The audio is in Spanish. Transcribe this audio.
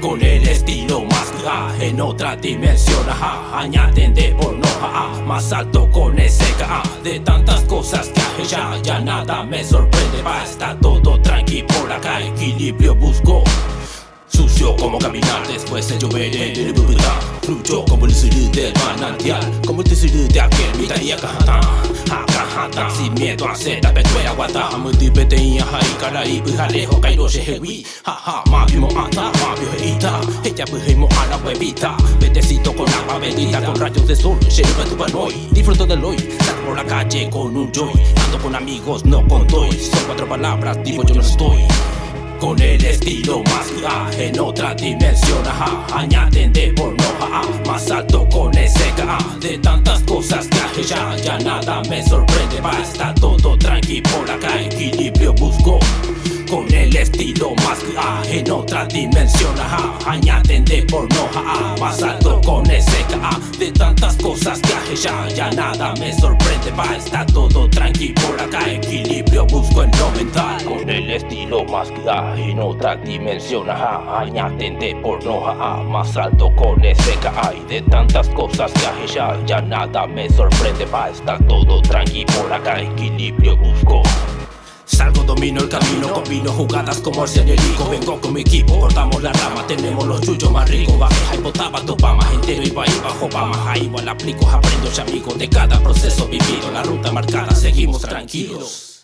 Con el estilo más en otra dimensión, añaden de porno, más alto con ese de tantas cosas que ya nada me sorprende, va, está todo tranqui por acá, equilibrio busco. Sucio como caminar después de llover en el brutal. Fluyo como el suru del manantial, como el tesoro de aquel mitad y acá sin miedo a ser apetuera guata. Multipete y ahí caray, pujalejo, cairo, shehewi. Mapimo ata, mapio heita. Ella pujimo a la huevita. Betecito con agua bendita, con rayos de sol. Sheruba tu panoy, disfruto del hoy. Salgo por la calle con un joy. Ando con amigos, no con toy. Son 4 palabras, tipo yo no estoy. Con el estilo más en otra dimensión, añaden de porno, más alto con ese de tantas cosas que ya nada me sorprende, va, está todo tranqui por acá, equilibrio busco. Con el estilo más en otra dimensión, añaden de porno, más alto con ese de tantas cosas que ya nada me sorprende, va, está todo tranqui por acá, equilibrio busco en lo mental. Con el estilo más en otra dimensión, añaden de porno, más alto con ese y de tantas cosas que ya nada me sorprende, va, está todo tranqui por acá, equilibrio busco. Salgo, domino el camino, combino jugadas como el Cianelico. Vengo con mi equipo, cortamos la rama, tenemos los chullos más ricos. Bajé, hypotaba, topama, entero iba ahí bajo pama. Ahí igual aplico, aprendo, amigo de cada proceso vivido. La ruta marcada, seguimos tranquilos.